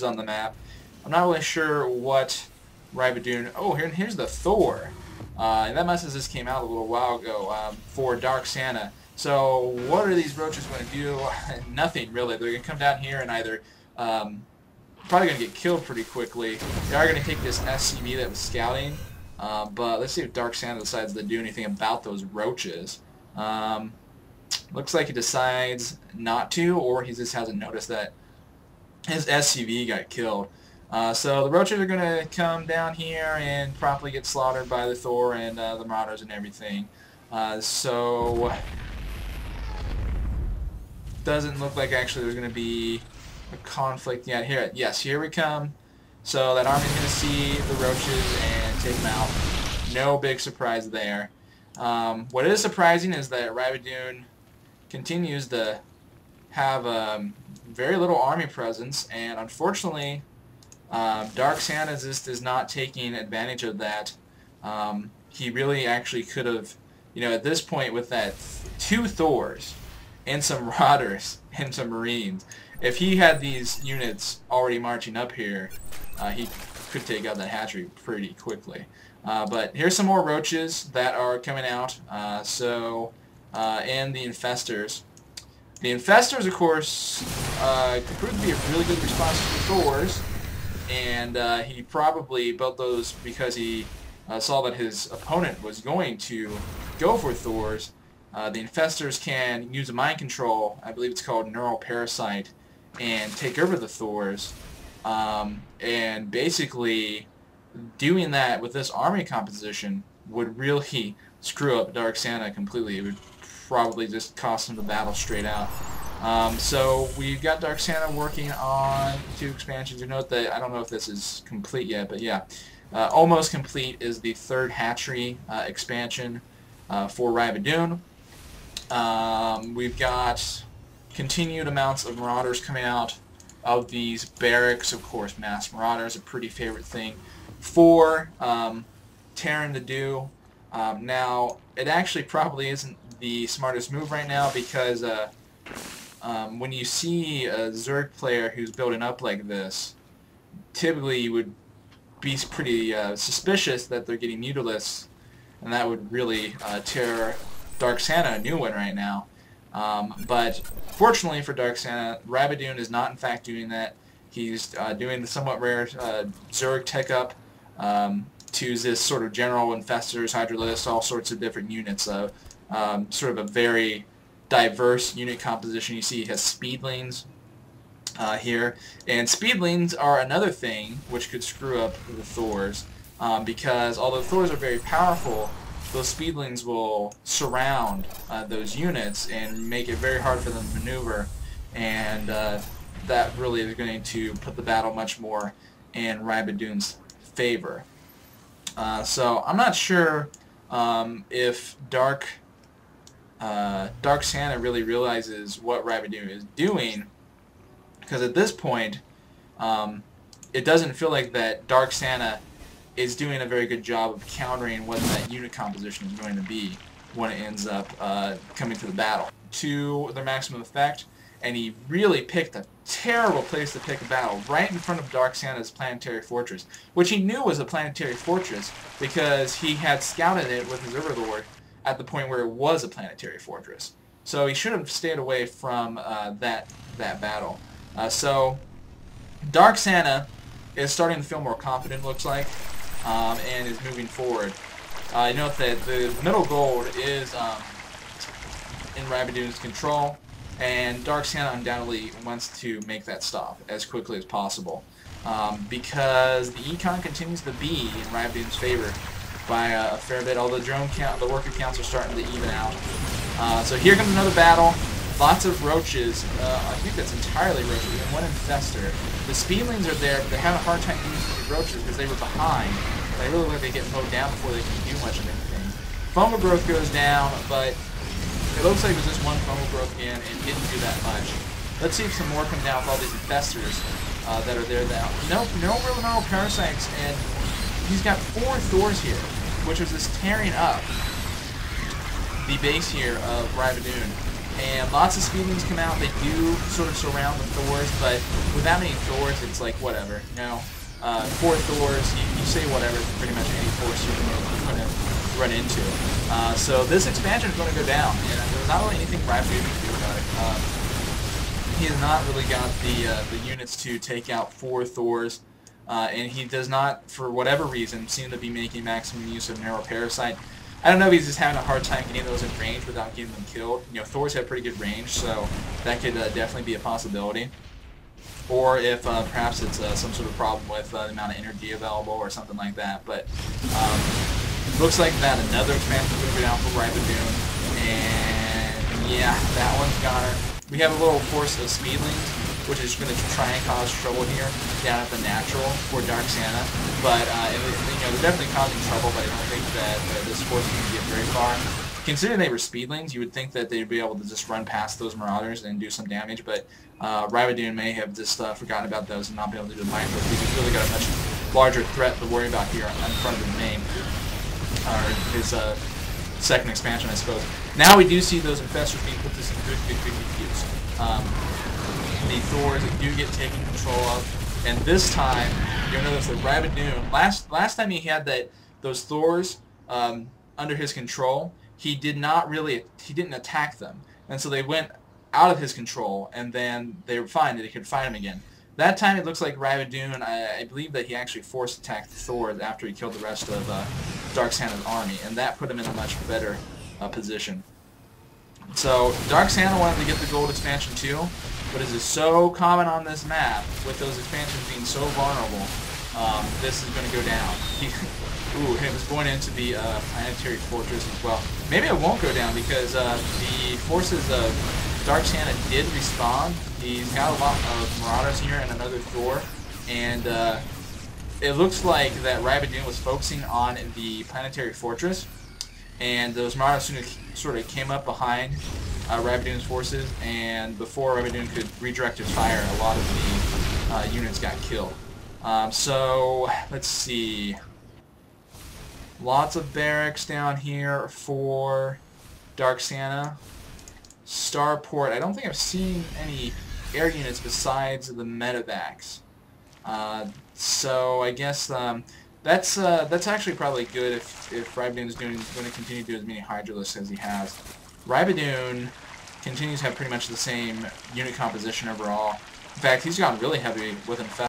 on the map. I'm not really sure what RybaDUNE... Oh, here's the Thor. That message just came out a little while ago for DarkSanta. So what are these roaches going to do? Nothing, really. They're going to come down here and either... probably going to get killed pretty quickly. They are going to take this SCV that was scouting. But let's see if DarkSanta decides to do anything about those roaches. Looks like he decides not to, or he just hasn't noticed that his SCV got killed. So the roaches are going to come down here and promptly get slaughtered by the Thor and the Marauders and everything. So doesn't look like actually there's going to be a conflict yet. Here we come. So that army's going to see the roaches and take them out. No big surprise there. What is surprising is that RybaDUNE continues to have very little army presence, and unfortunately DarkSanta just is not taking advantage of that. He really actually could have, at this point with that 2 Thors and some Marauders and some Marines, if he had these units already marching up here, he could take out that hatchery pretty quickly. But here's some more roaches that are coming out. And the infestors. The infestors, of course, could prove to be a really good response to the Thors, and he probably built those because he saw that his opponent was going to go for Thors. The infestors can use a mind control, I believe it's called neural parasite, and take over the Thors. And basically, doing that with this army composition would really screw up DarkSanta completely. It would probably just cost him the battle straight out. So we've got DarkSanta working on 2 expansions. You note that I don't know if this is complete yet, but yeah, almost complete is the 3rd hatchery expansion for RybaDUNE. We've got continued amounts of Marauders coming out of these barracks. Of course, mass Marauders, a pretty favorite thing for Terran to do. Now, it actually probably isn't the smartest move right now, because when you see a Zerg player who's building up like this, typically you would be pretty suspicious that they're getting Mutalisks, and that would really tear DarkSanta a new one right now. But fortunately for DarkSanta, RybaDUNE is not in fact doing that. He's doing the somewhat rare Zerg tech up to this sort of general infestors, hydralisks, all sorts of different units. Sort of a very diverse unit composition. You see he has speedlings here, and speedlings are another thing which could screw up the Thors, because although Thors are very powerful, those speedlings will surround those units and make it very hard for them to maneuver, and that really is going to put the battle much more in RybaDUNE's favor. So I'm not sure if DarkSanta really realizes what RybaDUNE is doing, because at this point it doesn't feel like that DarkSanta is doing a very good job of countering what that unit composition is going to be when it ends up coming to the battle to their maximum effect. And he really picked a terrible place to pick a battle, right in front of DarkSanta's planetary fortress, which he knew was a planetary fortress because he had scouted it with his Overlord at the point where it was a planetary fortress. So he should have stayed away from that battle. So DarkSanta is starting to feel more confident, looks like, and is moving forward. Note that the middle gold is in RybaDUNE's control, and DarkSanta undoubtedly wants to make that stop as quickly as possible, because the econ continues to be in RybaDUNE's favor by a fair bit, although the worker counts are starting to even out. So here comes another battle. Lots of roaches. I think that's entirely roaches, and 1 infestor. The speedlings are there, but they have a hard time using the roaches because they were behind. They really look like they get mowed down before they can do much of anything. Fungal growth goes down, but it looks like it was just 1 fungal growth again and didn't do that much. Let's see if some more come down with all these infestors that are there now. No real neural parasites, and he's got 4 Thors here, which was just tearing up the base here of RybaDUNE. And lots of speedlings come out. They do sort of surround the Thors, but with that many Thors, it's like whatever. You know, 4 Thors, you say whatever to pretty much any force you're going to run into. So this expansion is going to go down, and there's not really anything RybaDUNE can do about it. He has not really got the units to take out 4 Thors, and he does not, for whatever reason, seem to be making maximum use of Narrow Parasite. I don't know if he's just having a hard time getting those in range without getting them killed. You know, Thors have pretty good range, so that could definitely be a possibility. Or if perhaps it's some sort of problem with the amount of energy available or something like that. But looks like that another expansion is going to go down for RybaDUNE, and yeah, that one's goner. We have a little force of speedlings, which is going to try and cause trouble here down at the natural for DarkSanta. But you know, they're definitely causing trouble, but I don't think that this force is going to get very far. Considering they were speedlings, you would think that they'd be able to just run past those Marauders and do some damage, but RybaDUNE may have just forgotten about those and not been able to do the mind flip, because he's really got a much larger threat to worry about here in front of his name, or his second expansion, I suppose. Now we do see those Infestors being put to some good use. The Thors do get taken control of, and this time you'll notice that RybaDUNE, last time he had those Thors under his control, he didn't attack them, and so they went out of his control, and then they were fine, that he could fight them again. That time it looks like RybaDUNE, I believe that he actually force attacked the Thors after he killed the rest of DarkSanta's army, and that put him in a much better position. So DarkSanta wanted to get the gold expansion too, but as is so common on this map, with those expansions being so vulnerable, this is going to go down. It was going into the planetary fortress as well. Maybe it won't go down because the forces of DarkSanta did respawn. He's got a lot of Marauders here and another Thor, and it looks like that RybaDUNE was focusing on the planetary fortress, and those Marauders sort of came up behind RybaDUNE's forces, and before RybaDUNE could redirect his fire, a lot of the units got killed. So let's see. Lots of barracks down here for DarkSanta. Starport, I don't think I've seen any air units besides the medevacs. So I guess that's actually probably good if RybaDUNE is going to continue to do as many Hydralisks as he has. RybaDUNE continues to have pretty much the same unit composition overall. In fact, he's gone really heavy with Infestors.